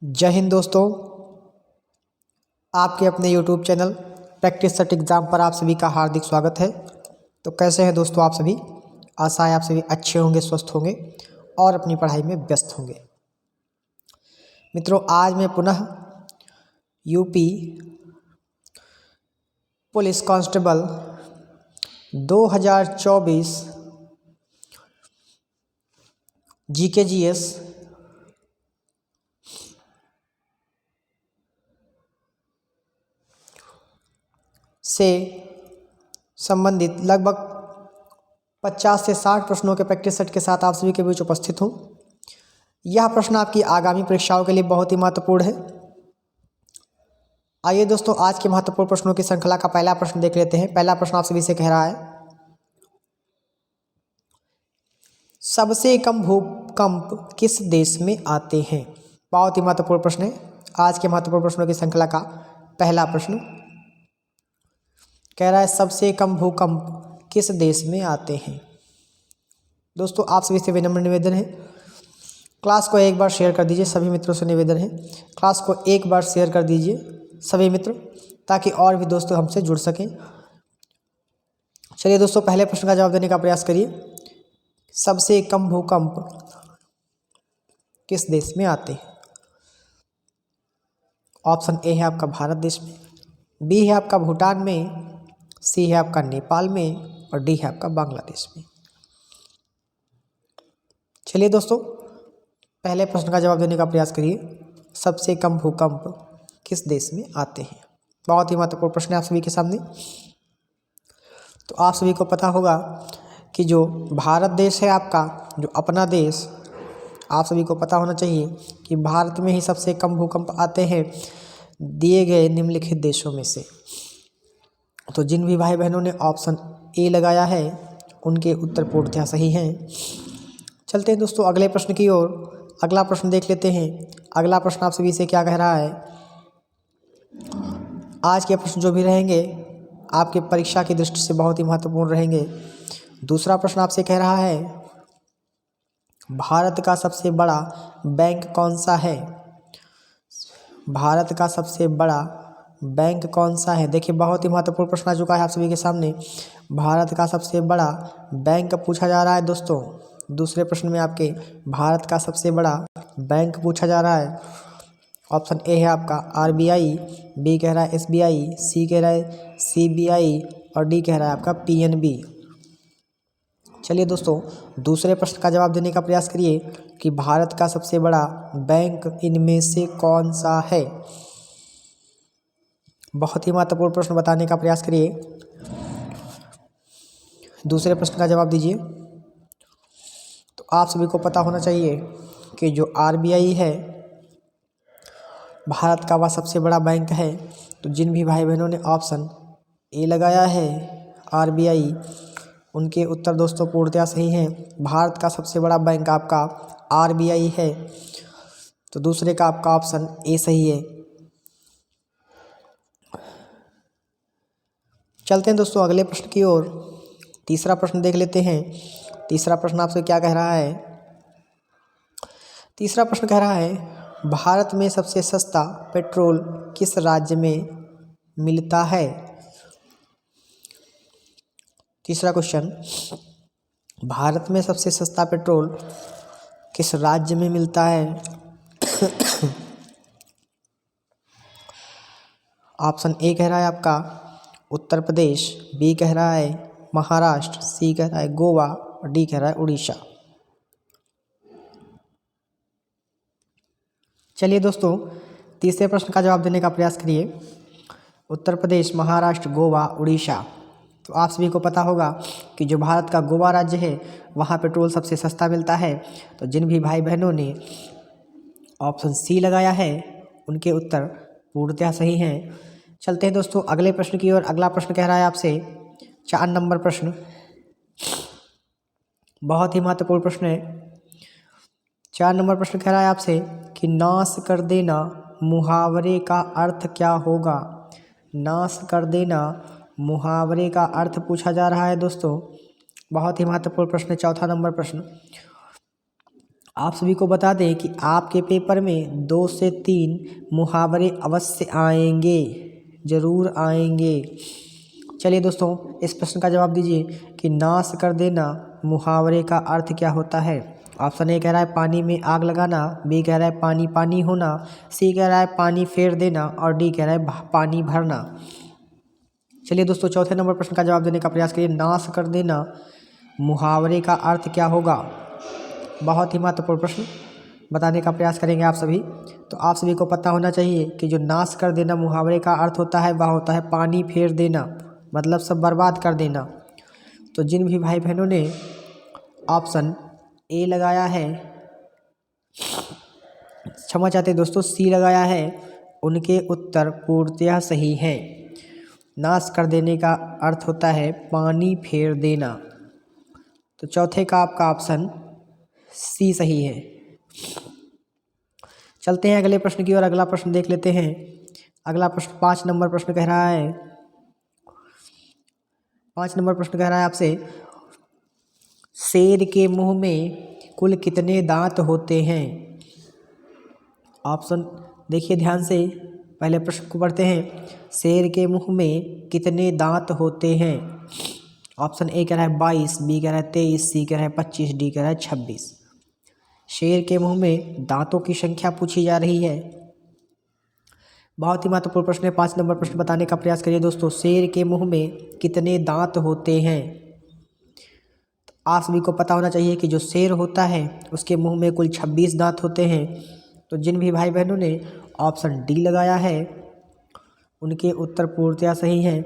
जय हिंद दोस्तों। आपके अपने YouTube channel practice set exam पर आप सभी का हार्दिक स्वागत है। तो कैसे हैं दोस्तों आप सभी? आशा है आप सभी अच्छे होंगे, स्वस्थ होंगे और अपनी पढ़ाई में व्यस्त होंगे। मित्रों, आज मैं पुनः UP police constable 2024 GK GS से संबंधित लगभग 50 से 60 प्रश्नों के प्रैक्टिस सेट के साथ आप सभी के बीच उपस्थित हूँ। यह प्रश्न आपकी आगामी परीक्षाओं के लिए बहुत ही महत्वपूर्ण है। आइए दोस्तों, आज के महत्वपूर्ण प्रश्नों की श्रृंखला का पहला प्रश्न देख लेते हैं। पहला प्रश्न आप सभी से कह रहा है, सबसे कम भूकंप किस देश में आते हैं? बहुत ही महत्वपूर्ण प्रश्न है। आज के महत्वपूर्ण प्रश्नों की श्रृंखला का पहला प्रश्न कह रहा है, सबसे कम भूकंप किस देश में आते हैं? दोस्तों, आप सभी से विनम्र निवेदन है, क्लास को एक बार शेयर कर दीजिए। सभी मित्रों से निवेदन है, क्लास को एक बार शेयर कर दीजिए सभी मित्र, ताकि और भी दोस्तों हमसे जुड़ सकें। चलिए दोस्तों, पहले प्रश्न का जवाब देने का प्रयास करिए। सबसे कम भूकंप किस देश में आते हैं? ऑप्शन ए है आपका भारत देश में, बी है आपका भूटान में, सी है आपका नेपाल में और डी है आपका बांग्लादेश में। चलिए दोस्तों, पहले प्रश्न का जवाब देने का प्रयास करिए। सबसे कम भूकंप किस देश में आते हैं? बहुत ही महत्वपूर्ण प्रश्न है आप सभी के सामने। तो आप सभी को पता होगा कि जो भारत देश है आपका, जो अपना देश, आप सभी को पता होना चाहिए कि भारत में ही सबसे कम भूकंप आते हैं दिए गए निम्नलिखित देशों में से। तो जिन भी भाई बहनों ने ऑप्शन ए लगाया है उनके उत्तर पूर्णतः सही हैं। चलते हैं दोस्तों अगले प्रश्न की ओर। अगला प्रश्न देख लेते हैं। अगला प्रश्न आप सभी से क्या कह रहा है? आज के प्रश्न जो भी रहेंगे आपके परीक्षा की दृष्टि से बहुत ही महत्वपूर्ण रहेंगे। दूसरा प्रश्न आपसे कह रहा है, भारत का सबसे बड़ा बैंक कौन सा है? भारत का सबसे बड़ा बैंक कौन सा है? देखिए, बहुत ही महत्वपूर्ण प्रश्न आ चुका है आप सभी के सामने। भारत का सबसे बड़ा बैंक पूछा जा रहा है दोस्तों। दूसरे प्रश्न में आपके भारत का सबसे बड़ा बैंक पूछा जा रहा है। ऑप्शन ए है आपका आरबीआई, बी कह रहा है एसबीआई, सी कह रहा है सीबीआई और डी कह रहा है आपका पीएनबी। चलिए दोस्तों, दूसरे प्रश्न का जवाब देने का प्रयास करिए कि भारत का सबसे बड़ा बैंक इनमें से कौन सा है? बहुत ही महत्वपूर्ण प्रश्न बताने का प्रयास करिए। दूसरे प्रश्न का जवाब दीजिए। तो आप सभी को पता होना चाहिए कि जो आरबीआई है भारत का वह सबसे बड़ा बैंक है। तो जिन भी भाई बहनों ने ऑप्शन ए लगाया है आरबीआई, उनके उत्तर दोस्तों पूर्णतः सही हैं। भारत का सबसे बड़ा बैंक आपका आरबीआई है। तो दूसरे का आपका ऑप्शन ए सही है। चलते हैं दोस्तों अगले प्रश्न की ओर। तीसरा प्रश्न देख लेते हैं। तीसरा प्रश्न आपसे क्या कह रहा है? तीसरा प्रश्न कह रहा है, भारत में सबसे सस्ता पेट्रोल किस राज्य में मिलता है? तीसरा क्वेश्चन, भारत में सबसे सस्ता पेट्रोल किस राज्य में मिलता है? ऑप्शन ए कह रहा है आपका उत्तर प्रदेश, बी कह रहा है महाराष्ट्र, सी कह रहा है गोवा और डी कह रहा है उड़ीसा। चलिए दोस्तों, तीसरे प्रश्न का जवाब देने का प्रयास करिए। उत्तर प्रदेश, महाराष्ट्र, गोवा, उड़ीसा। तो आप सभी को पता होगा कि जो भारत का गोवा राज्य है वहाँ पेट्रोल सबसे सस्ता मिलता है। तो जिन भी भाई बहनों ने ऑप्शन सी लगाया है उनके उत्तर पूर्णतः सही हैं। चलते हैं दोस्तों अगले प्रश्न की ओर। अगला प्रश्न कह रहा है आपसे 4 नंबर प्रश्न, बहुत ही महत्वपूर्ण प्रश्न है। 4 नंबर प्रश्न कह रहा है आपसे कि नाश कर देना मुहावरे का अर्थ क्या होगा? नाश कर देना मुहावरे का अर्थ पूछा जा रहा है दोस्तों। बहुत ही महत्वपूर्ण प्रश्न है। चौथा नंबर प्रश्न, आप सभी को बता दें कि आपके पेपर में 2 से 3 मुहावरे अवश्य आएंगे, ज़रूर आएंगे। चलिए दोस्तों, इस प्रश्न का जवाब दीजिए कि नाश कर देना मुहावरे का अर्थ क्या होता है। ऑप्शन ए कह रहा है पानी में आग लगाना, बी कह रहा है पानी पानी होना, सी कह रहा है पानी फेर देना और डी कह रहा है पानी भरना। चलिए दोस्तों, चौथे नंबर प्रश्न का जवाब देने का प्रयास करिए। नाश कर देना मुहावरे का अर्थ क्या होगा। बहुत ही महत्वपूर्ण प्रश्न बताने का प्रयास करेंगे आप सभी। तो आप सभी को पता होना चाहिए कि जो नाश कर देना मुहावरे का अर्थ होता है वह होता है पानी फेर देना, मतलब सब बर्बाद कर देना। तो जिन भी भाई बहनों ने ऑप्शन ए लगाया है, क्षमा चाहते दोस्तों सी लगाया है, उनके उत्तर पूर्णतः सही हैं। नाश कर देने का अर्थ होता है पानी फेर देना। तो चौथे का आपका ऑप्शन सी सही है। चलते हैं अगले प्रश्न की ओर। अगला प्रश्न देख लेते हैं। अगला प्रश्न 5 नंबर प्रश्न कह रहा है, 5 नंबर प्रश्न कह रहा है आपसे, शेर के मुंह में कुल कितने दांत होते हैं। ऑप्शन देखिए ध्यान से, पहले प्रश्न को पढ़ते हैं। शेर के मुंह में कितने दांत होते हैं। ऑप्शन ए कह रहा है 22, बी कह रहा है 23, सी कह रहा है 25, डी कह रहा है 26। शेर के मुंह में दांतों की संख्या पूछी जा रही है। बहुत ही महत्वपूर्ण प्रश्न है। 5 नंबर प्रश्न बताने का प्रयास करिए दोस्तों। शेर के मुंह में कितने दांत होते हैं। तो आप सभी को पता होना चाहिए कि जो शेर होता है उसके मुंह में कुल 26 दांत होते हैं। तो जिन भी भाई बहनों ने ऑप्शन डी लगाया है उनके उत्तर पूर्णतः सही हैं।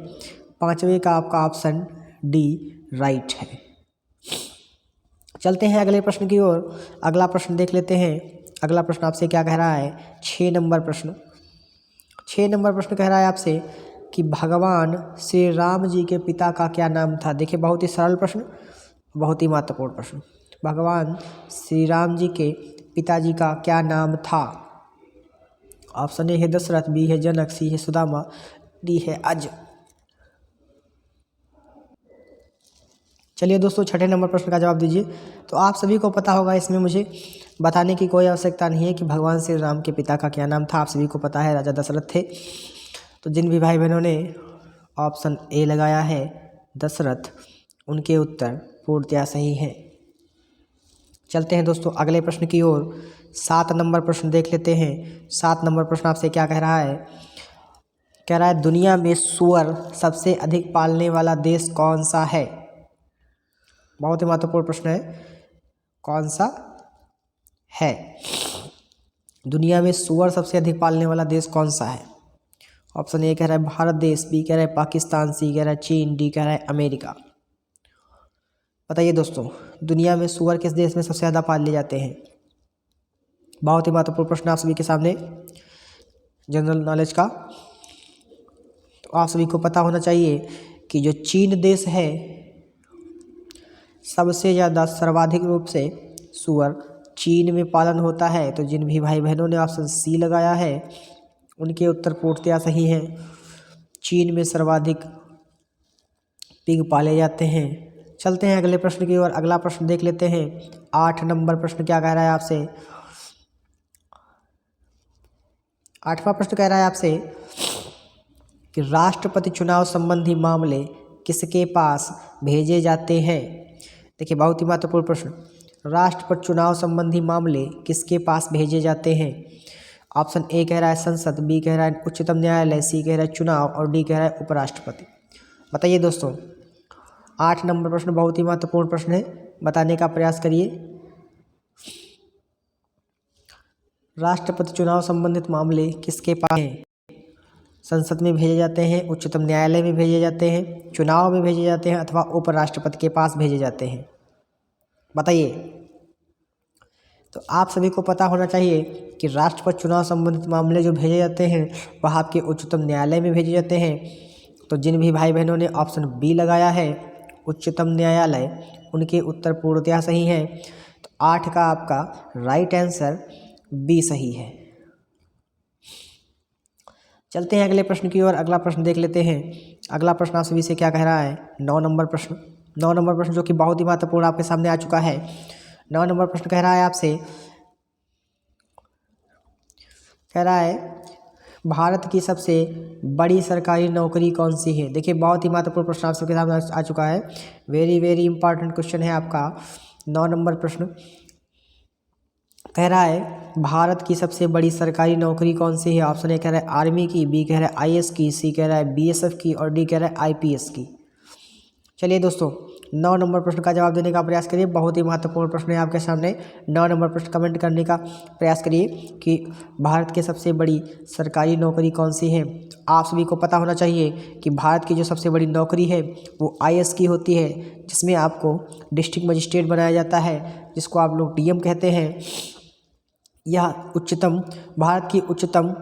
5वें का आपका ऑप्शन डी राइट है। चलते हैं अगले प्रश्न की ओर। अगला प्रश्न देख लेते हैं। अगला प्रश्न आपसे क्या कह रहा है। 6 नंबर प्रश्न, 6 नंबर प्रश्न कह रहा है आपसे कि भगवान श्री राम जी के पिता का क्या नाम था। देखिए बहुत ही सरल प्रश्न, बहुत ही महत्वपूर्ण प्रश्न। भगवान श्री राम जी के पिताजी का क्या नाम था। ऑप्शन ए है दशरथ, बी है जनक, सी है सुदामा, डी है अज। चलिए दोस्तों, 6ठे नंबर प्रश्न का जवाब दीजिए। तो आप सभी को पता होगा, इसमें मुझे बताने की कोई आवश्यकता नहीं है कि भगवान श्री राम के पिता का क्या नाम था। आप सभी को पता है राजा दशरथ थे। तो जिन भी भाई बहनों ने ऑप्शन ए लगाया है दशरथ, उनके उत्तर पूर्णतः सही हैं। चलते हैं दोस्तों अगले प्रश्न की ओर। 7 नंबर प्रश्न देख लेते हैं। 7 नंबर प्रश्न आपसे क्या कह रहा है। कह रहा है दुनिया में सूअर सबसे अधिक पालने वाला देश कौन सा है। बहुत ही महत्वपूर्ण प्रश्न है, कौन सा है। दुनिया में सूअर सबसे अधिक पालने वाला देश कौन सा है। ऑप्शन ए कह रहा है भारत देश, बी कह रहा है पाकिस्तान, सी कह रहा है चीन, डी कह रहा है अमेरिका। बताइए दोस्तों, दुनिया में सूअर किस देश में सबसे ज़्यादा पाले जाते हैं। बहुत ही महत्वपूर्ण प्रश्न आप सभी के सामने, जनरल नॉलेज का। तो आप सभी को पता होना चाहिए कि जो चीन देश है सबसे ज़्यादा सर्वाधिक रूप से सूअर चीन में पालन होता है। तो जिन भी भाई बहनों ने ऑप्शन सी लगाया है उनके उत्तर पूर्णतः सही हैं। चीन में सर्वाधिक पिग पाले जाते हैं। चलते हैं अगले प्रश्न की ओर। अगला प्रश्न देख लेते हैं। 8 नंबर प्रश्न क्या कह रहा है आपसे। 8वां प्रश्न कह रहा है आपसे कि राष्ट्रपति चुनाव संबंधी मामले किसके पास भेजे जाते हैं। देखिए बहुत ही महत्वपूर्ण प्रश्न, राष्ट्रपति चुनाव संबंधी मामले किसके पास भेजे जाते हैं। ऑप्शन ए कह रहा है संसद, बी कह रहा है उच्चतम न्यायालय, सी कह रहा है चुनाव और डी कह रहा है उपराष्ट्रपति। बताइए दोस्तों, 8 नंबर प्रश्न बहुत ही महत्वपूर्ण प्रश्न है, बताने का प्रयास करिए। राष्ट्रपति चुनाव संबंधित मामले किसके पास हैं। संसद में भेजे जाते हैं, उच्चतम न्यायालय में भेजे जाते हैं, चुनाव में भेजे जाते हैं अथवा उपराष्ट्रपति के पास भेजे जाते हैं। बताइए। तो आप सभी को पता होना चाहिए कि राष्ट्रपति चुनाव संबंधित मामले जो भेजे जाते हैं वह आपके उच्चतम न्यायालय में भेजे जाते हैं। तो जिन भी भाई बहनों ने ऑप्शन बी लगाया है उच्चतम न्यायालय, उनके उत्तर पूर्णतः सही हैं। तो 8 का आपका राइट आंसर बी सही है। चलते हैं अगले प्रश्न की ओर। अगला प्रश्न देख लेते हैं। अगला प्रश्न आप सभी से क्या कह रहा है। 9 नंबर प्रश्न, 9 नंबर प्रश्न जो कि बहुत ही महत्वपूर्ण आपके सामने आ चुका है। 9 नंबर प्रश्न कह रहा है आपसे, कह रहा है भारत की सबसे बड़ी सरकारी नौकरी कौन सी है। देखिए बहुत ही महत्वपूर्ण प्रश्न आप सबके सामने आ चुका है। वेरी वेरी इंपॉर्टेंट क्वेश्चन है आपका 9 नंबर प्रश्न। कह रहा है भारत की सबसे बड़ी सरकारी नौकरी कौन सी है। ऑप्शन ए कह रहा है आर्मी की, बी कह रहा है आईएएस की, सी कह रहा है बीएसएफ की और डी कह रहा है आईपीएस की। चलिए दोस्तों 9 नंबर प्रश्न का जवाब देने का प्रयास करिए। बहुत ही महत्वपूर्ण प्रश्न है आपके सामने। 9 नंबर प्रश्न कमेंट करने का प्रयास करिए कि भारत की सबसे बड़ी सरकारी नौकरी कौन सी है। आप सभी को पता होना चाहिए कि भारत की जो सबसे बड़ी नौकरी है वो आईएएस की होती है, जिसमें आपको डिस्ट्रिक्ट मजिस्ट्रेट बनाया जाता है, जिसको आप लोग डीएम कहते हैं। यह उच्चतम, भारत की उच्चतम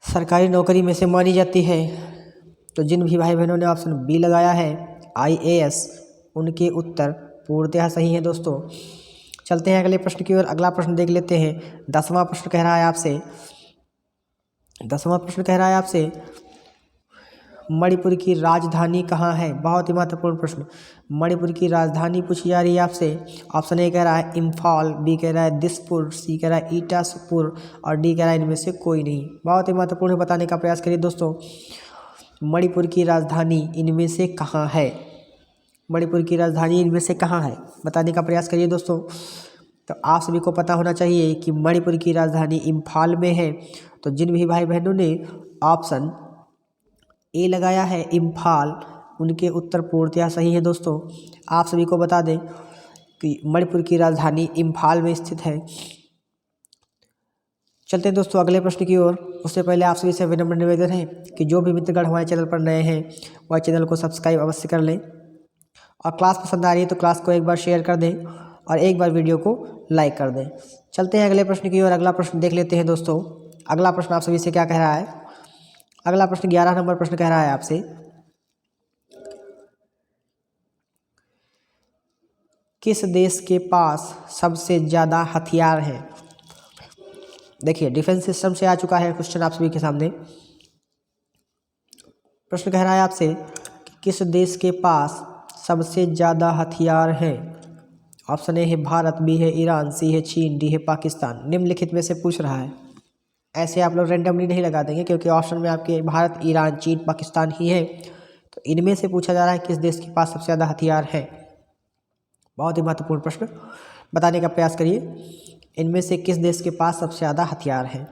सरकारी नौकरी में से मानी जाती है। तो जिन भी भाई बहनों ने ऑप्शन बी लगाया है आईएएस, उनके उत्तर पूर्णतः सही है दोस्तों। चलते हैं अगले प्रश्न की ओर। अगला प्रश्न देख लेते हैं। 10वां प्रश्न कह रहा है आपसे, 10वां प्रश्न कह रहा है आपसे मणिपुर की राजधानी कहाँ है। बहुत ही महत्वपूर्ण प्रश्न। मणिपुर की राजधानी पूछी जा रही है आपसे। ऑप्शन ए कह रहा है इम्फाल, बी कह रहा है दिसपुर, सी कह रहा है ईटासपुर और डी कह रहा है इनमें से कोई नहीं। बहुत ही महत्वपूर्ण बताने का प्रयास करिए दोस्तों, मणिपुर की राजधानी इनमें से कहाँ है। मणिपुर की राजधानी इनमें से कहाँ है, बताने का प्रयास करिए दोस्तों। तो आप सभी को पता होना चाहिए कि मणिपुर की राजधानी इम्फाल में है। तो जिन भी भाई बहनों ने ऑप्शन ए लगाया है इम्फाल, उनके उत्तर पूर्णतः सही है दोस्तों। आप सभी को बता दें कि मणिपुर की राजधानी इम्फाल में स्थित है। चलते हैं दोस्तों अगले प्रश्न की ओर। उससे पहले आप सभी से विनम्र निवेदन है कि जो भी मित्रगण हमारे चैनल पर नए हैं वह चैनल को सब्सक्राइब अवश्य कर लें, और क्लास पसंद आ रही है तो क्लास को एक बार शेयर कर दें और एक बार वीडियो को लाइक कर दें। चलते हैं अगले प्रश्न की ओर। अगला प्रश्न देख लेते हैं दोस्तों। अगला प्रश्न आप सभी से क्या कह रहा है। अगला प्रश्न 11 नंबर प्रश्न कह रहा है आपसे, किस देश के पास सबसे ज़्यादा हथियार हैं। देखिए डिफेंस सिस्टम से आ चुका है क्वेश्चन आप सभी के सामने। प्रश्न कह रहा है आपसे कि किस देश के पास सबसे ज़्यादा हथियार हैं। ऑप्शन ए है भारत, बी है ईरान, सी है चीन, डी है पाकिस्तान। निम्नलिखित में से पूछ रहा है। ऐसे आप लोग रैंडमली नहीं लगा देंगे क्योंकि ऑप्शन में आपके भारत, ईरान, चीन, पाकिस्तान ही है। तो इनमें से पूछा जा रहा है किस देश के पास सबसे ज़्यादा हथियार है। बहुत ही महत्वपूर्ण प्रश्न, बताने का प्रयास करिए इनमें से किस देश के पास सबसे ज़्यादा हथियार है।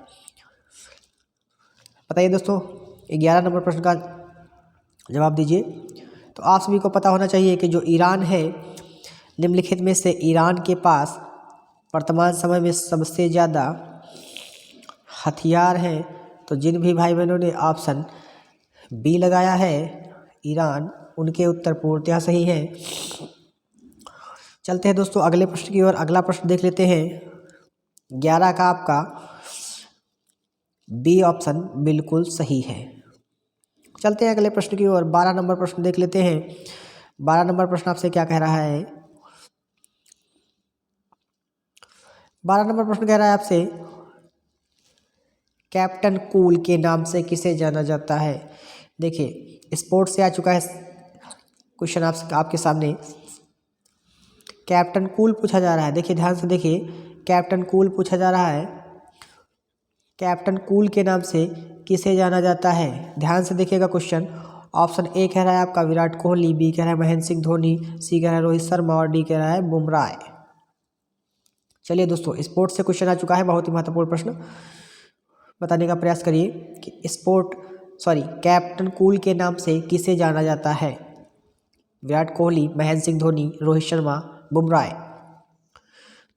बताइए दोस्तों 11 नंबर प्रश्न का जवाब दीजिए। तो आप सभी को पता होना चाहिए कि जो ईरान है, निम्नलिखित में से ईरान के पास वर्तमान समय में सबसे ज़्यादा हथियार हैं। तो जिन भी भाई बहनों ने ऑप्शन बी लगाया है ईरान, उनके उत्तर पूर्णतः सही है। चलते हैं दोस्तों अगले प्रश्न की ओर। अगला प्रश्न देख लेते हैं। 11 का आपका बी ऑप्शन बिल्कुल सही है। चलते हैं अगले प्रश्न की ओर। 12 नंबर प्रश्न देख लेते हैं। 12 नंबर प्रश्न आपसे क्या कह रहा है। 12 नंबर प्रश्न कह रहा है आपसे कैप्टन कूल के नाम से किसे जाना जाता है। देखिए स्पोर्ट्स से आ चुका है क्वेश्चन आपके सामने। कैप्टन कूल पूछा जा रहा है। देखिए ध्यान से देखिए, कैप्टन कूल पूछा जा रहा है। कैप्टन कूल के नाम से किसे जाना जाता है। ध्यान से देखिएगा क्वेश्चन। ऑप्शन ए कह रहा है आपका विराट कोहली, बी कह रहा है महेंद्र सिंह धोनी, सी कह रहा है रोहित शर्मा और डी कह रहा है बुमराह। चलिए दोस्तों स्पोर्ट्स से क्वेश्चन आ चुका है, बहुत ही महत्वपूर्ण प्रश्न। बताने का प्रयास करिए कि कैप्टन कूल के नाम से किसे जाना जाता है। विराट कोहली, महेंद्र सिंह धोनी, रोहित शर्मा, बुमराह।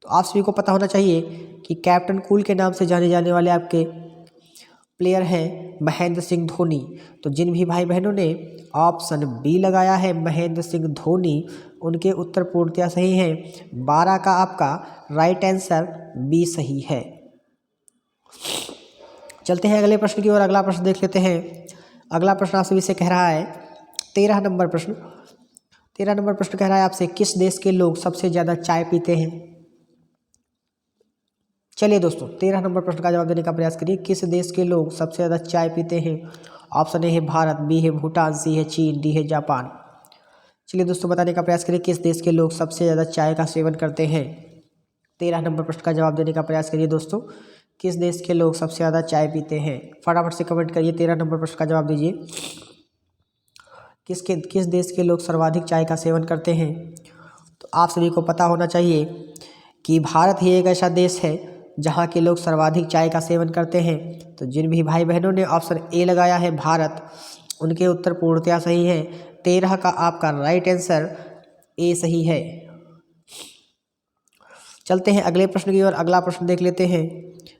तो आप सभी को पता होना चाहिए कि कैप्टन कूल के नाम से जाने जाने वाले आपके प्लेयर हैं महेंद्र सिंह धोनी। तो जिन भी भाई बहनों ने ऑप्शन बी लगाया है महेंद्र सिंह धोनी, उनके उत्तर पूर्णतः सही है। 12 का आपका राइट आंसर बी सही है। चलते हैं अगले प्रश्न की ओर। अगला प्रश्न देख लेते हैं। अगला प्रश्न आप सभी से कह रहा है 13 नंबर प्रश्न। 13 नंबर प्रश्न कह रहा है आपसे किस देश के लोग सबसे ज़्यादा चाय पीते हैं। चलिए दोस्तों 13 नंबर प्रश्न का जवाब देने का प्रयास करिए। किस देश के लोग सबसे ज़्यादा चाय पीते हैं। ऑप्शन ए है भारत, बी है भूटान, सी है चीन, डी है जापान। चलिए दोस्तों बताने का प्रयास करिए किस देश के लोग सबसे ज़्यादा चाय का सेवन करते हैं। 13 नंबर प्रश्न का जवाब देने का प्रयास करिए दोस्तों, किस देश के लोग सबसे ज़्यादा चाय पीते हैं। फटाफट से कमेंट करिए, 13 नंबर प्रश्न का जवाब दीजिए। किस देश के लोग सर्वाधिक चाय का सेवन करते हैं। तो आप सभी को पता होना चाहिए कि भारत ही एक ऐसा देश है जहाँ के लोग सर्वाधिक चाय का सेवन करते हैं। तो जिन भी भाई बहनों ने ऑप्शन ए लगाया है भारत, उनके उत्तर पूर्णतया सही है। 13 का आपका राइट आंसर ए सही है। चलते हैं अगले प्रश्न की ओर। अगला प्रश्न देख लेते हैं।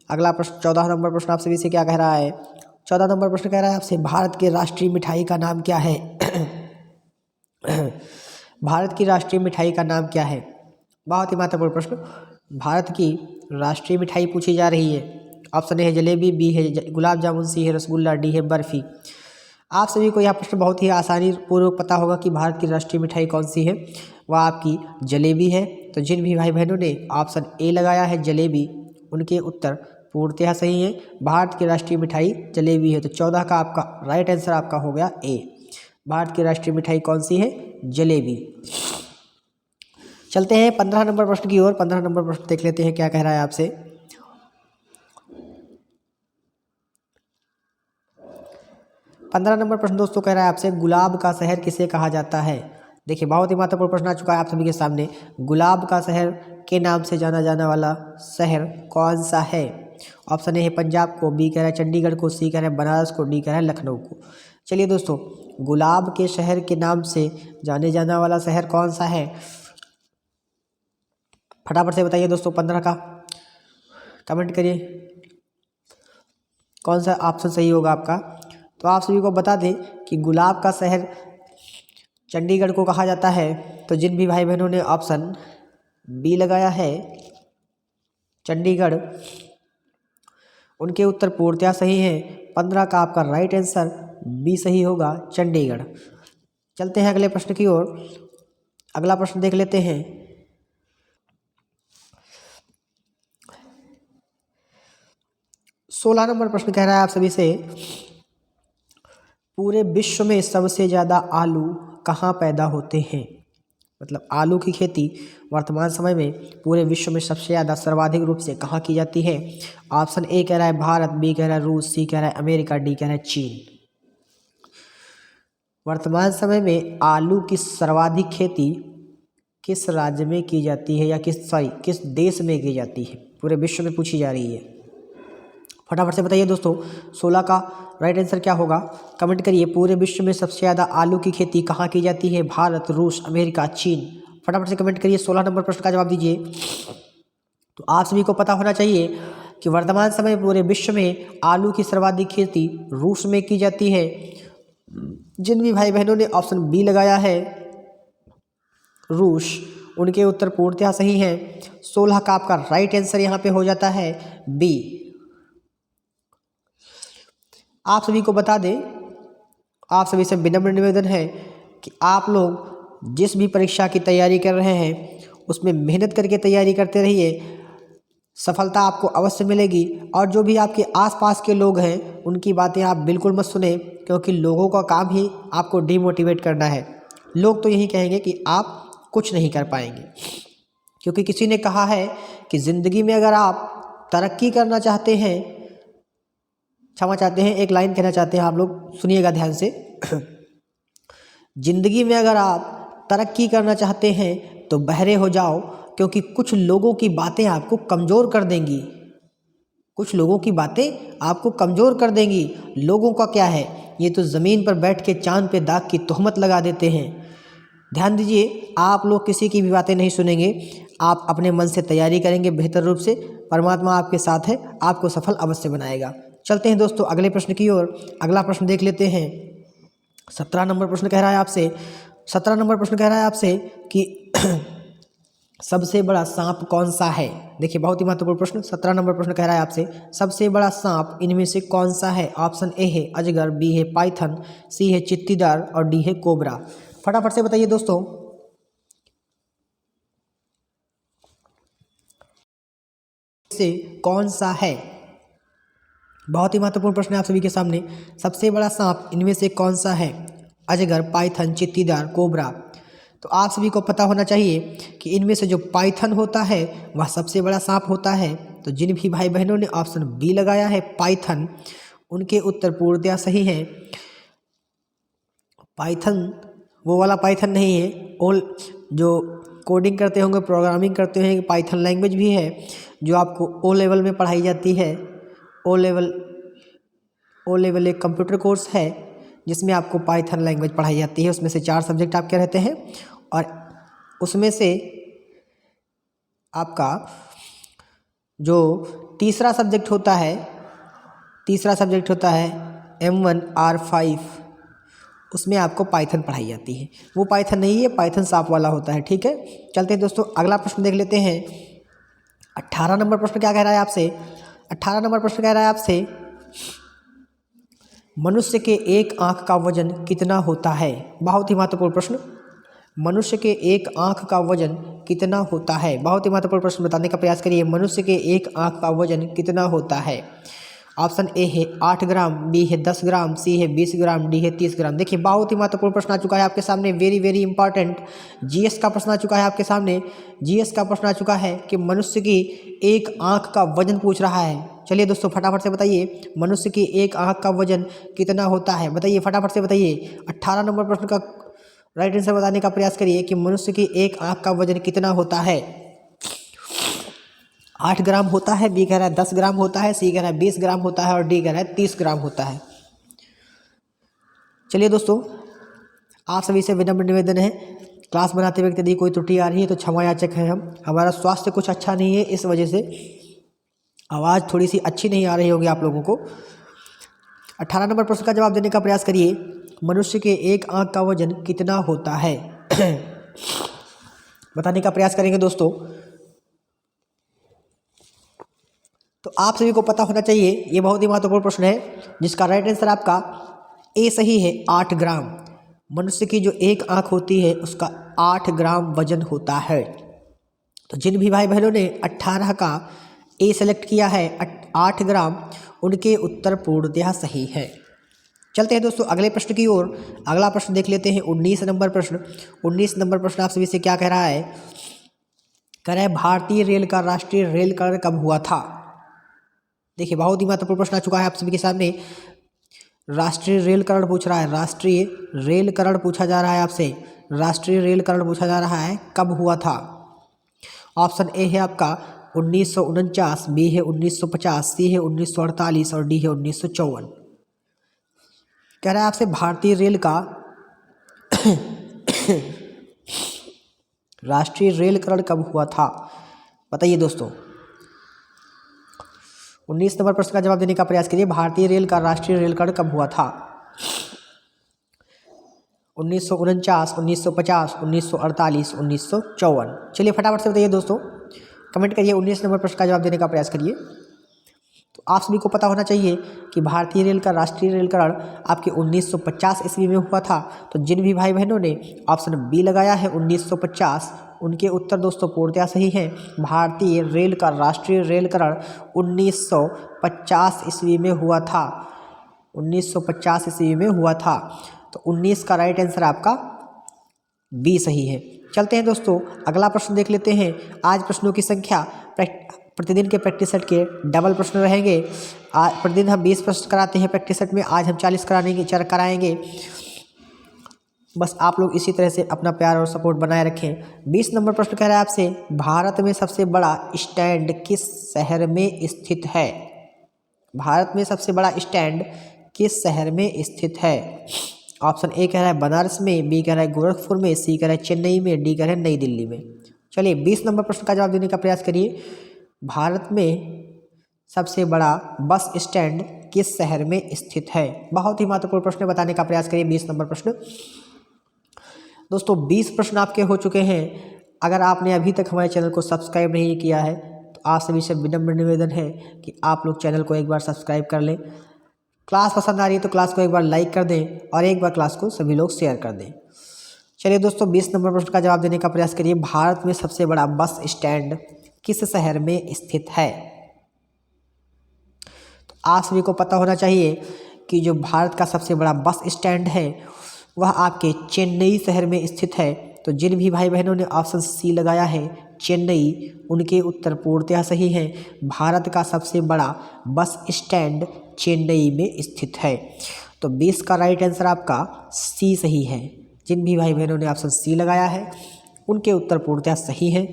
अगला प्रश्न 14 नंबर प्रश्न आप सभी से क्या कह रहा है। 14 नंबर प्रश्न कह रहा है आपसे, भारत के राष्ट्रीय मिठाई का नाम क्या है। भारत की राष्ट्रीय मिठाई का नाम क्या है। बहुत ही महत्वपूर्ण प्रश्न। भारत की राष्ट्रीय मिठाई पूछी जा रही है। ऑप्शन ए है जलेबी, बी है गुलाब जामुन, सी है रसगुल्ला, डी है बर्फी। आप सभी को यह प्रश्न बहुत ही आसानी पूर्वक पता होगा कि भारत की राष्ट्रीय मिठाई कौन सी है। वह आपकी जलेबी है। तो जिन भी भाई बहनों ने ऑप्शन ए लगाया है जलेबी, उनके उत्तर पूर्णतः सही है। भारत की राष्ट्रीय मिठाई जलेबी है। तो 14 का आपका राइट आंसर आपका हो गया ए। भारत की राष्ट्रीय मिठाई कौन सी है, जलेबी। चलते हैं 15 नंबर प्रश्न की ओर। 15 नंबर प्रश्न देख लेते हैं क्या कह रहा है आपसे। 15 नंबर प्रश्न दोस्तों कह रहा है आपसे, गुलाब का शहर किसे कहा जाता है। देखिए बहुत ही महत्वपूर्ण प्रश्न आ चुका है आप सभी के सामने। गुलाब का शहर के नाम से जाना जाने वाला शहर कौन सा है। ऑप्शन ए है पंजाब को, बी कह रहा है चंडीगढ़ को, सी कह रहा है बनारस को, डी कह रहा है लखनऊ को। चलिए दोस्तों, गुलाब के शहर के नाम से जाने जाने वाला शहर कौन सा है, फटाफट से बताइए दोस्तों। 15 का कमेंट करिए, कौन सा ऑप्शन सही होगा आपका। तो आप सभी को बता दें कि गुलाब का शहर चंडीगढ़ को कहा जाता है। तो जिन भी भाई बहनों ने ऑप्शन बी लगाया है चंडीगढ़, उनके उत्तर पूर्णतया सही है। 15 का आपका राइट आंसर बी सही होगा, चंडीगढ़। चलते हैं अगले प्रश्न की ओर। अगला प्रश्न देख लेते हैं। 16 नंबर प्रश्न कह रहा है आप सभी से, पूरे विश्व में सबसे ज़्यादा आलू कहाँ पैदा होते हैं। मतलब आलू की खेती वर्तमान समय में पूरे विश्व में सबसे ज़्यादा सर्वाधिक रूप से कहाँ की जाती है। ऑप्शन ए कह रहा है भारत, बी कह रहा है रूस, सी कह रहा है अमेरिका, डी कह रहा है चीन। वर्तमान समय में आलू की सर्वाधिक खेती किस राज्य में की जाती है, या किस देश में की जाती है, पूरे विश्व में पूछी जा रही है। फटाफट से बताइए दोस्तों, 16 का राइट आंसर क्या होगा, कमेंट करिए। पूरे विश्व में सबसे ज़्यादा आलू की खेती कहाँ की जाती है, भारत, रूस, अमेरिका, चीन। फटाफट से कमेंट करिए, 16 नंबर प्रश्न का जवाब दीजिए। तो आप सभी को पता होना चाहिए कि वर्तमान समय पूरे विश्व में आलू की सर्वाधिक खेती रूस में की जाती है। जिन भी भाई बहनों ने ऑप्शन बी लगाया है रूस, उनके उत्तर पूर्णतः सही है। 16 का आपका राइट आंसर यहाँ पे हो जाता है बी। आप सभी को बता दें, आप सभी से विनम्र निवेदन है कि आप लोग जिस भी परीक्षा की तैयारी कर रहे हैं उसमें मेहनत करके तैयारी करते रहिए, सफलता आपको अवश्य मिलेगी। और जो भी आपके आसपास के लोग हैं उनकी बातें आप बिल्कुल मत सुने, क्योंकि लोगों का काम ही आपको डिमोटिवेट करना है। लोग तो यही कहेंगे कि आप कुछ नहीं कर पाएंगे, क्योंकि किसी ने कहा है कि ज़िंदगी में अगर आप तरक्की करना चाहते हैं, क्षमा चाहते हैं, एक लाइन कहना चाहते हैं, आप लोग सुनिएगा ध्यान से। जिंदगी में अगर आप तरक्की करना चाहते हैं तो बहरे हो जाओ, क्योंकि कुछ लोगों की बातें आपको कमज़ोर कर देंगी। कुछ लोगों की बातें आपको कमज़ोर कर देंगी। लोगों का क्या है, ये तो ज़मीन पर बैठ के चांद पे दाग की तोहमत लगा देते हैं। ध्यान दीजिए, आप लोग किसी की भी बातें नहीं सुनेंगे, आप अपने मन से तैयारी करेंगे बेहतर रूप से, परमात्मा आपके साथ है, आपको सफल अवश्य बनाएगा। चलते हैं दोस्तों अगले प्रश्न की ओर। अगला प्रश्न देख लेते हैं। 17 नंबर प्रश्न कह रहा है आपसे, 17 नंबर प्रश्न कह रहा है आपसे कि सबसे बड़ा सांप कौन सा है। देखिए बहुत ही महत्वपूर्ण प्रश्न। 17 नंबर प्रश्न कह रहा है आपसे, सबसे बड़ा सांप इनमें से कौन सा है। ऑप्शन ए है अजगर, बी है पाइथन, सी है चित्तीदार और डी है कोबरा। फटाफट से बताइए दोस्तों। से कौन सा है, बहुत ही महत्वपूर्ण प्रश्न है आप सभी के सामने। सबसे बड़ा सांप इनमें से कौन सा है, अजगर, पाइथन, चित्तीदार, कोबरा। तो आप सभी को पता होना चाहिए कि इनमें से जो पाइथन होता है वह सबसे बड़ा सांप होता है। तो जिन भी भाई बहनों ने ऑप्शन बी लगाया है पाइथन, उनके उत्तर पूर्णतया सही है। पाइथन वो वाला पाइथन नहीं है, ओल जो कोडिंग करते होंगे, प्रोग्रामिंग करते होंगे, पाइथन लैंग्वेज भी है जो आपको ओ लेवल में पढ़ाई जाती है। ओ लेवल एक कंप्यूटर कोर्स है जिसमें आपको पाइथन लैंग्वेज पढ़ाई जाती है। उसमें से 4 सब्जेक्ट आपके रहते हैं और उसमें से आपका जो तीसरा सब्जेक्ट होता है M1R5, उसमें आपको पाइथन पढ़ाई जाती है। वो पाइथन नहीं है, पाइथन सांप वाला होता है। ठीक है, चलते हैं दोस्तों, अगला प्रश्न देख लेते हैं। 18 नंबर प्रश्न क्या कह रहा है आपसे? 18 नंबर प्रश्न कह रहा है आपसे, मनुष्य के एक आंख का वजन कितना होता है? बहुत ही महत्वपूर्ण प्रश्न। मनुष्य के एक आंख का वजन कितना होता है? बहुत ही महत्वपूर्ण प्रश्न, बताने का प्रयास करिए। मनुष्य के एक आंख का वजन कितना होता है? ऑप्शन ए है 8 ग्राम, बी है 10 ग्राम, सी है 20 ग्राम, डी है 30 ग्राम। देखिए बहुत ही महत्वपूर्ण प्रश्न आ चुका है आपके सामने, वेरी वेरी इंपॉर्टेंट जीएस का प्रश्न आ चुका है आपके सामने। जीएस का प्रश्न आ चुका है कि मनुष्य की एक आंख का वजन पूछ रहा है। चलिए दोस्तों फटाफट से बताइए, मनुष्य की एक आंख का वजन कितना होता है? बताइए फटाफट से बताइए। 18 नंबर प्रश्न का राइट आंसर बताने का प्रयास करिए कि मनुष्य की एक आंख का वजन कितना होता है? 8 ग्राम होता है, बी कह रहा है 10 ग्राम होता है, सी कह रहा है 20 ग्राम होता है और डी कह रहा है 30 ग्राम होता है। चलिए दोस्तों, आप सभी से विनम्र निवेदन है, क्लास बनाते वक्त यदि कोई त्रुटि आ रही है तो क्षमा याचक हैं हम। हमारा स्वास्थ्य कुछ अच्छा नहीं है, इस वजह से आवाज़ थोड़ी सी अच्छी नहीं आ रही होगी आप लोगों को। 18 नंबर प्रश्न का जवाब देने का प्रयास करिए। मनुष्य के एक आंख का वजन कितना होता है? बताने का प्रयास करेंगे दोस्तों। तो आप सभी को पता होना चाहिए, ये बहुत ही महत्वपूर्ण प्रश्न है जिसका राइट आंसर आपका ए सही है, 8 ग्राम। मनुष्य की जो एक आंख होती है उसका 8 ग्राम वजन होता है। तो जिन भी भाई बहनों ने 18 का ए सेलेक्ट किया है 8 ग्राम, उनके उत्तर पूर्णतः सही है। चलते हैं दोस्तों अगले प्रश्न की ओर। अगला प्रश्न देख लेते हैं 19 नंबर प्रश्न। 19 नंबर प्रश्न आप सभी से क्या कह रहा है? कह रहा है भारतीय रेल का राष्ट्रीय रेलकरण कब हुआ था? देखिए बहुत ही महत्वपूर्ण प्रश्न आ चुका है आप सभी के सामने। राष्ट्रीय रेलकरण पूछ रहा है, राष्ट्रीय रेलकरण पूछा जा रहा है आपसे। राष्ट्रीय रेलकरण पूछा जा रहा है कब हुआ था? ऑप्शन ए है आपका 1949, बी है 1950, सी है 1948 और डी है 1954। कह रहा है आपसे भारतीय रेल का राष्ट्रीय रेलकरण कब हुआ था? बताइए दोस्तों। 19 नंबर प्रश्न का जवाब देने का प्रयास करिए। भारतीय रेल का राष्ट्रीय रेलकरण कब हुआ था? 1949, 1950, 1948, 1954। चलिए फटाफट से बताइए दोस्तों, कमेंट करिए, 19 नंबर प्रश्न का जवाब देने का प्रयास करिए। तो आप सभी को पता होना चाहिए कि भारतीय रेल का राष्ट्रीय रेलकरण आपके 1950 ईस्वी में हुआ था। तो जिन भी भाई बहनों ने ऑप्शन बी लगाया है 1950, उनके उत्तर दोस्तों पूर्णतः सही है। भारतीय रेल का राष्ट्रीय रेलकरण 1950 ईस्वी में हुआ था। 1950 ईस्वी में हुआ था। तो 19 का राइट आंसर आपका बी सही है। चलते हैं दोस्तों अगला प्रश्न देख लेते हैं। आज प्रश्नों की संख्या प्रतिदिन के प्रैक्टिस सेट के डबल प्रश्न रहेंगे। प्रतिदिन हम 20 प्रश्न कराते हैं प्रैक्टिस सेट में, आज हम 40 कराएंगे। बस आप लोग इसी तरह से अपना प्यार और सपोर्ट बनाए रखें। 20 नंबर प्रश्न कह रहा है आपसे, भारत में सबसे बड़ा स्टैंड किस शहर में स्थित है? भारत में सबसे बड़ा स्टैंड किस शहर में स्थित है? ऑप्शन ए कह रहा है बनारस में, बी कह रहा है गोरखपुर में, सी कह रहा है चेन्नई में, डी कह रहा है नई दिल्ली में। चलिए 20 नंबर प्रश्न का जवाब देने का प्रयास करिए। भारत में सबसे बड़ा बस स्टैंड किस शहर में स्थित है? बहुत ही महत्वपूर्ण प्रश्न, बताने का प्रयास करिए 20 नंबर प्रश्न। दोस्तों 20 प्रश्न आपके हो चुके हैं। अगर आपने अभी तक हमारे चैनल को सब्सक्राइब नहीं किया है तो आप सभी से विनम्र निवेदन है कि आप लोग चैनल को एक बार सब्सक्राइब कर लें। क्लास पसंद आ रही है तो क्लास को एक बार लाइक कर दें और एक बार क्लास को सभी लोग शेयर कर दें। चलिए दोस्तों 20 नंबर प्रश्न का जवाब देने का प्रयास करिए। भारत में सबसे बड़ा बस स्टैंड किस शहर में स्थित है? तो आप सभी को पता होना चाहिए कि जो भारत का सबसे बड़ा बस स्टैंड है वह आपके चेन्नई शहर में स्थित है। तो जिन भी भाई बहनों ने ऑप्शन सी लगाया है चेन्नई, उनके उत्तर पूर्णतः सही है। भारत का सबसे बड़ा बस स्टैंड चेन्नई में स्थित है। तो 20 का राइट आंसर आपका सी सही है। जिन भी भाई बहनों ने ऑप्शन सी लगाया है उनके उत्तर पूर्णतः सही है।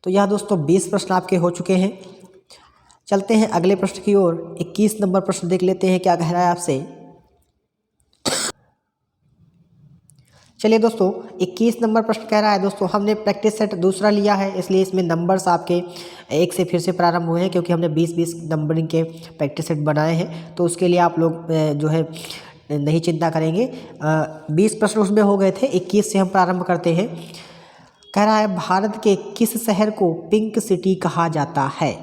तो यह दोस्तों 20 प्रश्न आपके हो चुके हैं। चलते हैं अगले प्रश्न की ओर। 21 नंबर प्रश्न देख लेते हैं क्या कह रहा है आपसे। चलिए दोस्तों 21 नंबर प्रश्न कह रहा है, दोस्तों हमने प्रैक्टिस सेट दूसरा लिया है, इसलिए इसमें नंबर्स आपके 1 से फिर से प्रारंभ हुए हैं, क्योंकि हमने 20-20 नंबरिंग के प्रैक्टिस सेट बनाए हैं। तो उसके लिए आप लोग जो है नहीं चिंता करेंगे। 20 प्रश्न उसमें हो गए थे, 21 से हम प्रारंभ करते हैं। कह रहा है भारत के किस शहर को पिंक सिटी कहा जाता है।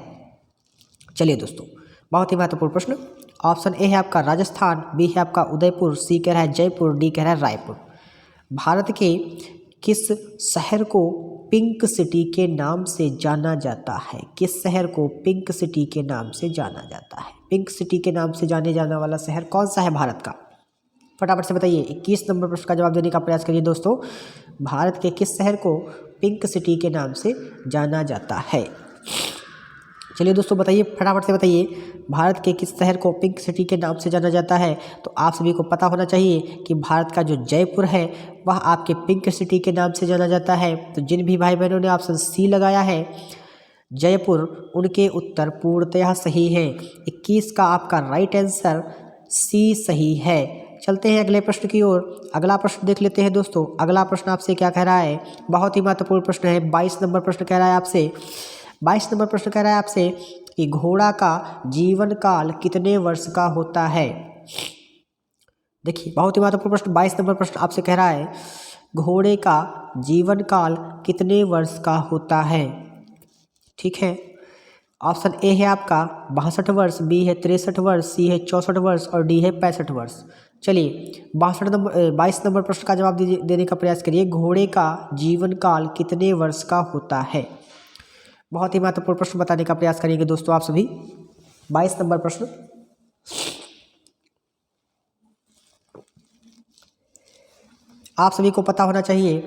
चलिए दोस्तों बहुत ही महत्वपूर्ण प्रश्न। ऑप्शन ए है आपका राजस्थान, बी है आपका उदयपुर, सी कह रहा है जयपुर, डी कह रहा है रायपुर। भारत के किस शहर को पिंक सिटी के नाम से जाना जाता है। किस शहर को पिंक सिटी के नाम से जाना जाता है। पिंक सिटी के नाम से जाने जाने वाला शहर कौन सा है भारत का, फटाफट से बताइए। 21 नंबर प्रश्न का जवाब देने का प्रयास करिए दोस्तों। भारत के किस शहर को पिंक सिटी के नाम से जाना जाता है। चलिए दोस्तों बताइए, फटाफट से बताइए, भारत के किस शहर को पिंक सिटी के नाम से जाना जाता है। तो आप सभी को पता होना चाहिए कि भारत का जो जयपुर है वह आपके पिंक सिटी के नाम से जाना जाता है। तो जिन भी भाई बहनों ने ऑप्शन सी लगाया है जयपुर, उनके उत्तर पूर्णतः सही है। 21 का आपका राइट आंसर सी सही है। चलते हैं अगले प्रश्न की ओर। अगला प्रश्न देख लेते हैं दोस्तों। अगला प्रश्न आपसे क्या कह रहा है, बहुत ही महत्वपूर्ण प्रश्न है। 22 नंबर प्रश्न कह रहा है आपसे। 22 नंबर प्रश्न कह रहा है आपसे कि घोड़ा का जीवन काल कितने वर्ष का होता है। देखिए बहुत ही महत्वपूर्ण प्रश्न, 22 नंबर प्रश्न आपसे कह रहा है घोड़े का जीवन काल कितने वर्ष का होता है। ठीक है, ऑप्शन ए है आपका 62 वर्ष, बी है 63 वर्ष, सी है 64 वर्ष और डी है 65 वर्ष। चलिए 22 नंबर प्रश्न का जवाब देने का प्रयास करिए। घोड़े का जीवन काल कितने वर्ष का होता है। बहुत ही महत्वपूर्ण प्रश्न बताने का प्रयास करेंगे दोस्तों आप सभी। 22 नंबर प्रश्न, आप सभी को पता होना चाहिए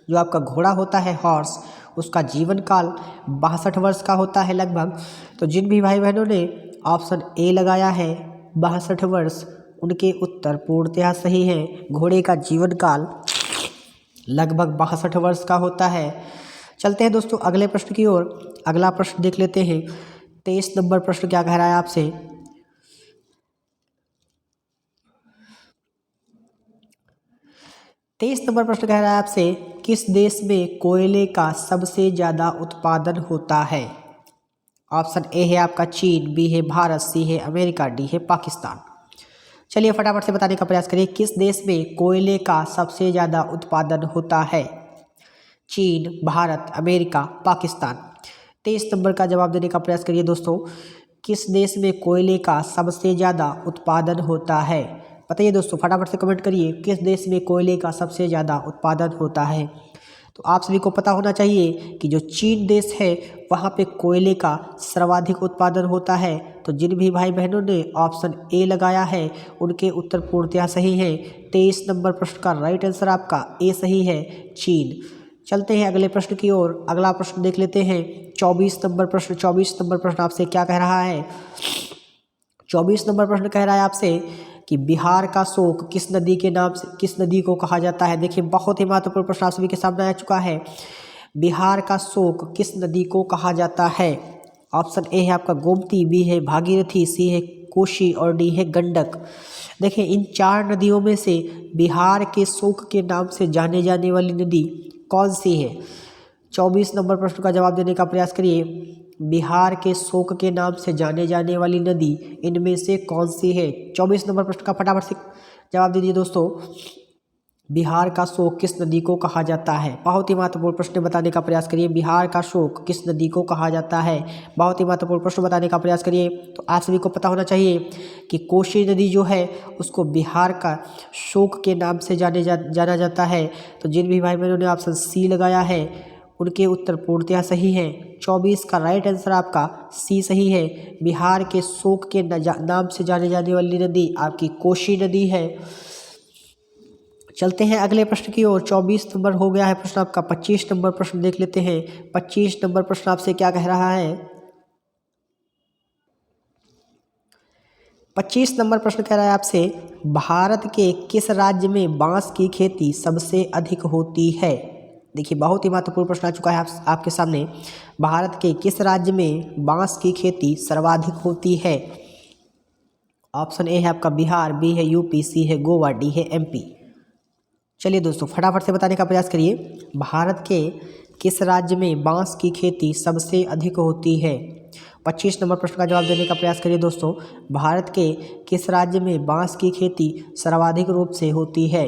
जो आपका घोड़ा होता है हॉर्स, उसका जीवन काल 62 वर्ष का होता है लगभग। तो जिन भी भाई बहनों ने ऑप्शन ए लगाया है 62 वर्ष, उनके उत्तर पूर्णतः सही है। घोड़े का जीवन काल लगभग 62 वर्ष का होता है। चलते हैं दोस्तों अगले प्रश्न की ओर। अगला प्रश्न देख लेते हैं। 23 नंबर प्रश्न क्या कह रहा है आपसे। 23 नंबर प्रश्न कह रहा है आपसे किस देश में कोयले का सबसे ज़्यादा उत्पादन होता है। ऑप्शन ए है आपका चीन, बी है भारत, सी है अमेरिका, डी है पाकिस्तान। चलिए फटाफट से बताने का प्रयास करिए, किस देश में कोयले का सबसे ज़्यादा उत्पादन होता है। चीन, भारत, अमेरिका, पाकिस्तान। 23 नंबर का जवाब देने का प्रयास करिए दोस्तों। किस देश में कोयले का सबसे ज़्यादा उत्पादन होता है, बताइए दोस्तों, फटाफट से कमेंट करिए किस देश में कोयले का सबसे ज़्यादा उत्पादन होता है। तो आप सभी को पता होना चाहिए कि जो चीन देश है वहाँ पे कोयले का सर्वाधिक उत्पादन होता है। तो जिन भी भाई बहनों ने ऑप्शन ए लगाया है उनके उत्तर पूर्णतः सही है। 23 नंबर प्रश्न का राइट आंसर आपका ए सही है, चीन। चलते हैं अगले प्रश्न की ओर। अगला प्रश्न देख लेते हैं 24 नंबर प्रश्न। 24 नंबर प्रश्न आपसे क्या कह रहा है। 24 नंबर प्रश्न कह रहा है आपसे कि बिहार का शोक किस नदी के नाम से, किस नदी को कहा जाता है। देखिए बहुत ही महत्वपूर्ण प्रश्न आप सभी के सामने आ चुका है। बिहार का शोक किस नदी को कहा जाता है। ऑप्शन ए है आपका गोमती, बी है भागीरथी, सी है कोशी और डी है गंडक। देखिए इन 4 नदियों में से बिहार के शोक के नाम से जाने जाने वाली नदी कौन सी है। 24 नंबर प्रश्न का जवाब देने का प्रयास करिए। बिहार के शोक के नाम से जाने जाने वाली नदी इनमें से कौन सी है। 24 नंबर प्रश्न का फटाफट से जवाब दीजिए दोस्तों। बिहार का शोक किस नदी को कहा जाता है। बहुत ही महत्वपूर्ण प्रश्न बताने का प्रयास करिए। बिहार का शोक किस नदी को कहा जाता है, बहुत ही महत्वपूर्ण प्रश्न बताने का प्रयास करिए। तो आप सभी को पता होना चाहिए कि कोशी नदी जो है उसको बिहार का शोक के नाम से जाना जाता है। तो जिन भी भाई बहनों ने ऑप्शन सी लगाया है उनके उत्तर पूर्णतः सही है। 24 का राइट आंसर आपका सी सही है। बिहार के शोक के नाम से जाने जाने वाली नदी आपकी कोशी नदी है। चलते हैं अगले प्रश्न की ओर। 24 नंबर हो गया है प्रश्न आपका। 25 नंबर प्रश्न देख लेते हैं। 25 नंबर प्रश्न आपसे क्या कह रहा है? 25 नंबर प्रश्न कह रहा है आपसे, भारत के किस राज्य में बांस की खेती सबसे अधिक होती है? देखिए बहुत ही महत्वपूर्ण प्रश्न आ चुका है आपके सामने। भारत के किस राज्य में बांस की खेती सर्वाधिक होती है? ऑप्शन ए है आपका बिहार, बी है यूपी, सी है गोवा, डी है एमपी। चलिए दोस्तों फटाफट से बताने का प्रयास करिए। भारत के किस राज्य में बांस की खेती सबसे अधिक होती है? 25 नंबर प्रश्न का जवाब देने का प्रयास करिए दोस्तों। भारत के किस राज्य में बांस की खेती सर्वाधिक रूप से होती है?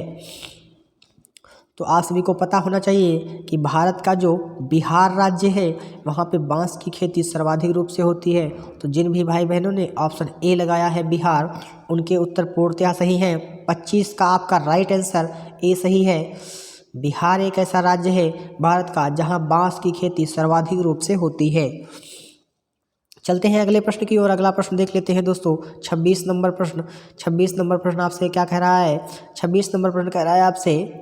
तो आप सभी को पता होना चाहिए कि भारत का जो बिहार राज्य है वहाँ पे बांस की खेती सर्वाधिक रूप से होती है। तो जिन भी भाई बहनों ने ऑप्शन ए लगाया है बिहार, उनके उत्तर पूर्णतः सही हैं। 25 का आपका राइट आंसर ए सही है। बिहार एक ऐसा राज्य है भारत का जहाँ बांस की खेती सर्वाधिक रूप से होती है। चलते हैं अगले प्रश्न की ओर। अगला प्रश्न देख लेते हैं दोस्तों। 26 नंबर प्रश्न। 26 नंबर प्रश्न आपसे क्या कह रहा है? 26 नंबर प्रश्न कह रहा है आपसे,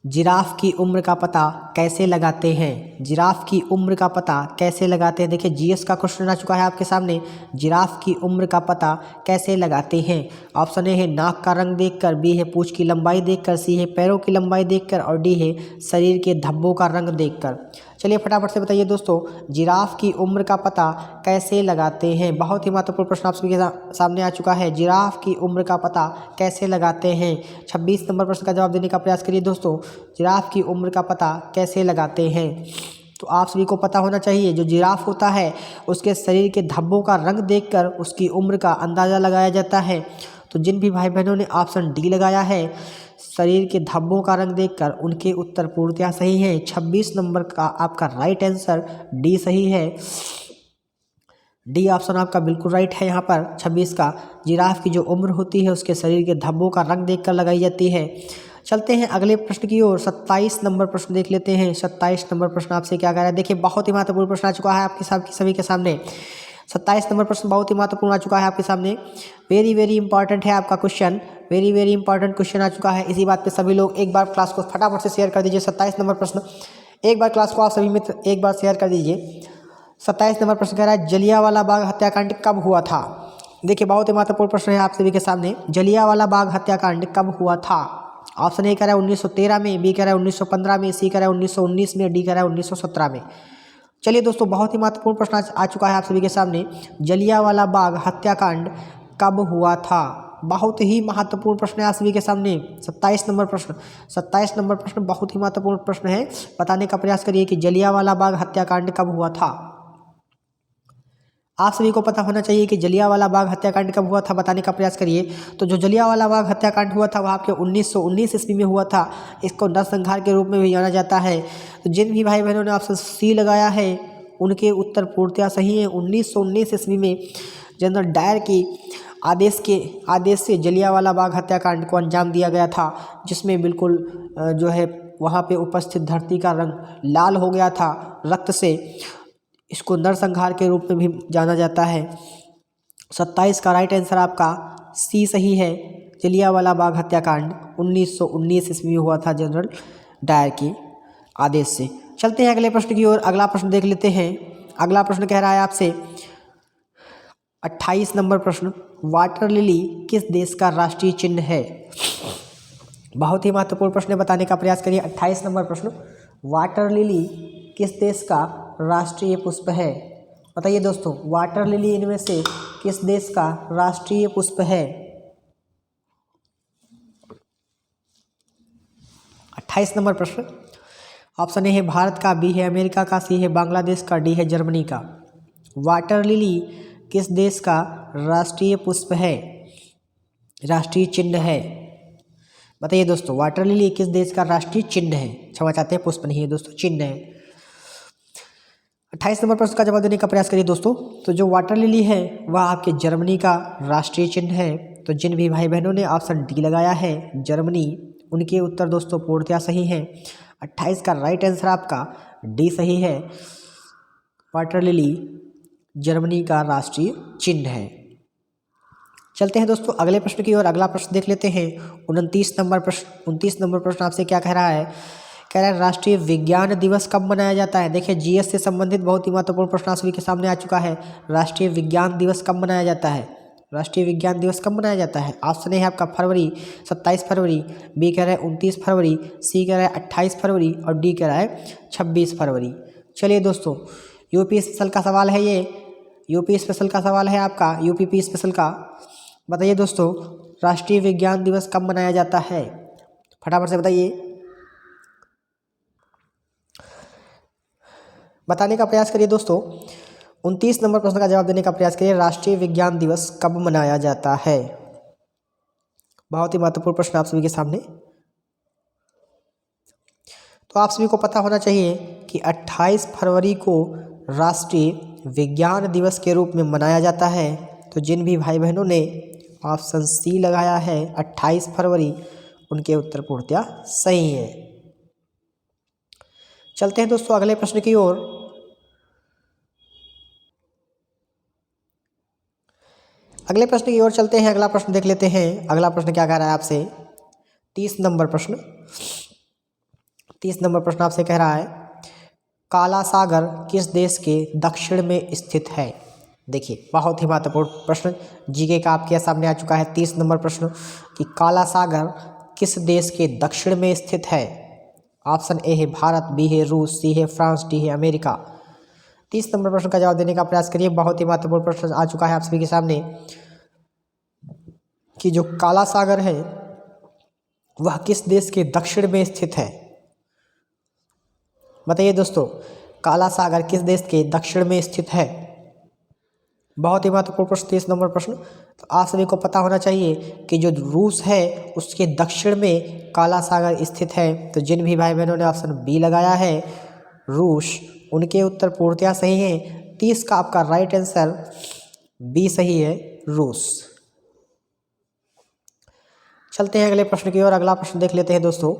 जिराफ की उम्र का पता कैसे लगाते हैं? जिराफ की उम्र का पता कैसे लगाते हैं? देखिए जीएस का क्वेश्चन आ चुका है आपके सामने। जिराफ की उम्र का पता कैसे लगाते हैं? ऑप्शन ए है नाक का रंग देखकर, बी है पूंछ की लंबाई देखकर, सी है पैरों की लंबाई देखकर और डी है शरीर के धब्बों का रंग देखकर। चलिए फटाफट से बताइए दोस्तों, जिराफ की उम्र का पता कैसे लगाते हैं? बहुत ही महत्वपूर्ण प्रश्न आप सभी के सामने आ चुका है। जिराफ की उम्र का पता कैसे लगाते हैं? 26 नंबर प्रश्न का जवाब देने का प्रयास करिए दोस्तों। जिराफ की उम्र का पता कैसे लगाते हैं? तो आप सभी को पता होना चाहिए, जो जिराफ होता है उसके शरीर के धब्बों का रंग देखकर उसकी उम्र का अंदाज़ा लगाया जाता है। तो जिन भी भाई बहनों ने ऑप्शन डी लगाया है, शरीर के धब्बों का रंग देखकर, उनके उत्तर पूर्णतः सही है। 26 नंबर का आपका राइट आंसर डी सही है। डी ऑप्शन आपका बिल्कुल राइट है। यहाँ पर 26 का जिराफ की जो उम्र होती है उसके शरीर के धब्बों का रंग देखकर लगाई जाती है। चलते हैं अगले प्रश्न की ओर। 27 नंबर प्रश्न देख लेते हैं। 27 नंबर प्रश्न आपसे क्या कह रहा है? देखिए बहुत ही महत्वपूर्ण प्रश्न आ चुका है आपके सभी के सामने। 27 नंबर प्रश्न बहुत ही महत्वपूर्ण आ चुका है आपके सामने। वेरी वेरी इंपॉर्टेंट है आपका question. Very very important question आ चुका है। इसी बात पे सभी लोग एक बार क्लास को फटाफट से शेयर कर दीजिए। 27 नंबर प्रश्न एक बार क्लास को आप सभी मित्र एक बार शेयर कर दीजिए। 27 नंबर प्रश्न कह रहा है, जलियांवाला बाग हत्याकांड कब हुआ था? देखिए बहुत ही महत्वपूर्ण प्रश्न है आप सभी के सामने। जलियांवाला बाग हत्याकांड कब हुआ था? ऑप्शन ए कह रहा है 1913 में, बी कह रहा है 1915 में, सी कह रहा है 1919 में, डी कह रहा है 1917 में। चलिए दोस्तों बहुत ही महत्वपूर्ण प्रश्न आ चुका है आप सभी के सामने। जलियांवाला बाग हत्याकांड कब हुआ था? बहुत ही महत्वपूर्ण प्रश्न है आप सभी के सामने। 27 नंबर प्रश्न। 27 नंबर प्रश्न बहुत ही महत्वपूर्ण प्रश्न है। बताने का प्रयास करिए कि जलियांवाला बाग हत्याकांड कब हुआ था। आप सभी को पता होना चाहिए कि जलियांवाला बाग हत्याकांड कब हुआ था। बताने का प्रयास करिए। तो जो जलियांवाला बाग हत्याकांड हुआ था वह आपके 1919 ईस्वी में हुआ था। इसको नरसंहार के रूप में भी जाना जाता है। तो जिन भी भाई बहनों ने ऑप्शन सी लगाया है उनके उत्तर पूर्णतः सही है। 1919 ईस्वी में जनरल डायर की आदेश से जलियांवाला बाग हत्याकांड को अंजाम दिया गया था, जिसमें बिल्कुल जो है वहाँ पे उपस्थित धरती का रंग लाल हो गया था रक्त से। इसको नरसंहार के रूप में भी जाना जाता है। 27 का राइट आंसर आपका सी सही है। जलियांवाला बाग हत्याकांड 1919 ईस्वी में हुआ था जनरल डायर के आदेश से। चलते हैं अगले प्रश्न की ओर। अगला प्रश्न देख लेते हैं। अगला प्रश्न कह रहा है आपसे 28 नंबर प्रश्न, वाटर लिली किस देश का राष्ट्रीय चिन्ह है? बहुत ही महत्वपूर्ण प्रश्न बताने का प्रयास करिए। 28 नंबर प्रश्न, वाटर लिली किस देश का राष्ट्रीय पुष्प है? बताइए दोस्तों, वाटर लिली इनमें से किस देश का राष्ट्रीय पुष्प है? 28 नंबर प्रश्न। ऑप्शन ए है भारत का, बी है अमेरिका का, सी है बांग्लादेश का, डी है जर्मनी का। वाटर लिली किस देश का राष्ट्रीय पुष्प है, राष्ट्रीय चिन्ह है? बताइए दोस्तों, वाटर लिली किस देश का राष्ट्रीय चिन्ह है? क्षमा चाहते हैं, पुष्प नहीं है दोस्तों, चिन्ह है। 28 नंबर प्रश्न का जवाब देने का प्रयास करिए दोस्तों। तो जो वाटर लिली है वह आपके जर्मनी का राष्ट्रीय चिन्ह है। तो जिन भी भाई बहनों ने ऑप्शन डी लगाया है जर्मनी, उनके उत्तर दोस्तों पूर्णतः सही है। 28 का राइट आंसर आपका डी सही है। वाटर लिली जर्मनी का राष्ट्रीय चिन्ह है। चलते हैं दोस्तों अगले प्रश्न की ओर। अगला प्रश्न देख लेते हैं 29 नंबर प्रश्न आपसे क्या कह रहा है। कह रहा है राष्ट्रीय विज्ञान दिवस कब मनाया जाता है। देखिए जीएस से संबंधित बहुत ही महत्वपूर्ण प्रश्न आप सभी के सामने आ चुका है। राष्ट्रीय विज्ञान दिवस कब मनाया जाता है। राष्ट्रीय विज्ञान दिवस कब मनाया जाता है। ऑप्शन ए है आपका फरवरी 27 फरवरी, बी कह रहा है 29 फरवरी, सी कह रहा है 28 फरवरी और डी कह रहा है 26 फरवरी। चलिए दोस्तों यूपी स्पेशल का सवाल है ये, यूपी स्पेशल का सवाल है आपका, यूपीपी स्पेशल का। बताइए दोस्तों राष्ट्रीय विज्ञान दिवस कब मनाया जाता है, फटाफट से बताइए, बताने का प्रयास करिए दोस्तों। 29 नंबर प्रश्न का जवाब देने का प्रयास करिए। राष्ट्रीय विज्ञान दिवस कब मनाया जाता है। बहुत ही महत्वपूर्ण प्रश्न आप सभी के सामने। तो आप सभी को पता होना चाहिए कि 28 फरवरी को राष्ट्रीय विज्ञान दिवस के रूप में मनाया जाता है। तो जिन भी भाई बहनों ने ऑप्शन सी लगाया है 28 फरवरी, उनके उत्तर पूर्णतया सही है। चलते हैं दोस्तों अगले प्रश्न की ओर। अगले प्रश्न की ओर चलते हैं। अगला प्रश्न देख लेते हैं। अगला प्रश्न क्या कह रहा है आपसे। 30 नंबर प्रश्न आपसे कह रहा है काला सागर किस देश के दक्षिण में स्थित है। देखिए बहुत ही महत्वपूर्ण प्रश्न जीके का आपके सामने आ चुका है। 30 नंबर प्रश्न कि काला सागर किस देश के दक्षिण में स्थित है। ऑप्शन ए है भारत, बी है रूस, सी है फ्रांस, डी है अमेरिका। 30 नंबर प्रश्न का जवाब देने का प्रयास करिए। बहुत ही महत्वपूर्ण प्रश्न आ चुका है आप सभी के सामने कि जो काला सागर है वह किस देश के दक्षिण में स्थित है। बताइए दोस्तों काला सागर किस देश के दक्षिण में स्थित है। बहुत ही महत्वपूर्ण प्रश्न 30 नंबर प्रश्न। तो आप सभी को पता होना चाहिए कि जो रूस है उसके दक्षिण में काला सागर स्थित है। तो जिन भी भाई बहनों ने ऑप्शन बी लगाया है रूस, उनके उत्तर पूर्णतया सही है। 30 का आपका राइट आंसर बी सही है, रूस। चलते हैं अगले प्रश्न की ओर। अगला प्रश्न देख लेते हैं दोस्तों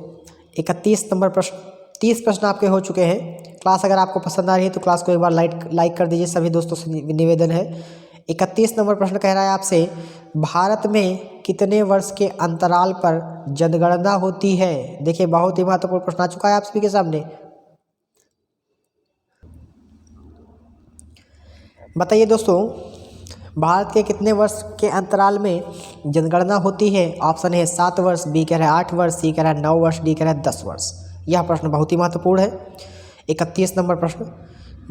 31 नंबर प्रश्न। 30 प्रश्न आपके हो चुके हैं। क्लास अगर आपको पसंद आ रही है तो क्लास को एक बार लाइक कर दीजिए, सभी दोस्तों से निवेदन है। 31 नंबर प्रश्न कह रहा है आपसे भारत में कितने वर्ष के अंतराल पर जनगणना होती है। देखिए बहुत ही महत्वपूर्ण प्रश्न आ चुका है आप सभी के सामने। बताइए दोस्तों भारत के कितने वर्ष के अंतराल में जनगणना होती है। ऑप्शन है 7 वर्ष, बी कह रहा है 8 वर्ष, सी कह रहा है 9 वर्ष, डी कह रहा है 10 वर्ष। यह प्रश्न बहुत ही महत्वपूर्ण है। 31 नंबर प्रश्न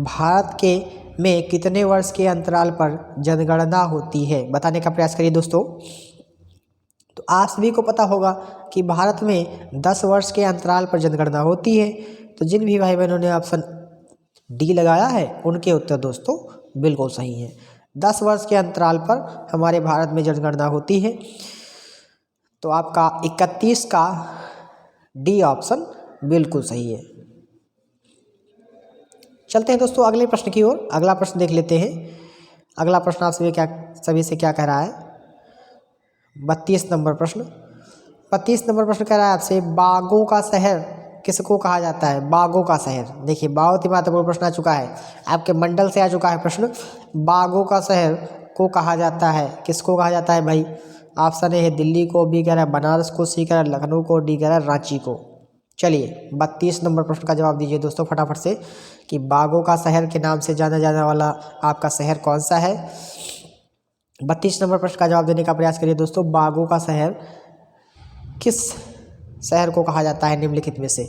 भारत के में कितने वर्ष के अंतराल पर जनगणना होती है, बताने का प्रयास करिए दोस्तों। तो आप सभी को पता होगा कि भारत में 10 वर्ष के अंतराल पर जनगणना होती है। तो जिन भी भाई बहनों ने ऑप्शन डी लगाया है उनके उत्तर दोस्तों बिल्कुल सही है। 10 वर्ष के अंतराल पर हमारे भारत में जनगणना होती है। तो आपका 31 का डी ऑप्शन बिल्कुल सही है। चलते हैं दोस्तों अगले प्रश्न की ओर। अगला प्रश्न देख लेते हैं। अगला प्रश्न आप सभी से क्या कह रहा है। 32 नंबर प्रश्न। 32 नंबर प्रश्न कह रहा है आपसे बागों का शहर किसको कहा जाता है। बागों का शहर, देखिए बहुत ही महत्वपूर्ण प्रश्न आ चुका है, आपके मंडल से आ चुका है प्रश्न। बागों का शहर को कहा जाता है, किसको कहा जाता है भाई। ऑप्शन ए है दिल्ली को, बी कह रहा है बनारस को, सी कह रहा है लखनऊ को, डी कह रहा है रांची को। चलिए 32 नंबर प्रश्न का जवाब दीजिए दोस्तों फटाफट से कि बागों का शहर के नाम से जाना जाने वाला आपका शहर कौन सा है। 32 नंबर प्रश्न का जवाब देने का प्रयास करिए दोस्तों। बागों का शहर किस शहर को कहा जाता है निम्नलिखित में से।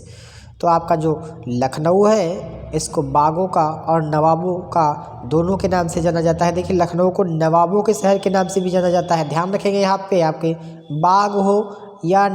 तो आपका जो लखनऊ है इसको बागों का और नवाबों का दोनों के नाम से जाना जाता है। देखिए लखनऊ को नवाबों के शहर के नाम से भी जाना जाता है। ध्यान रखेंगे यहाँ पे आपके बाग हो या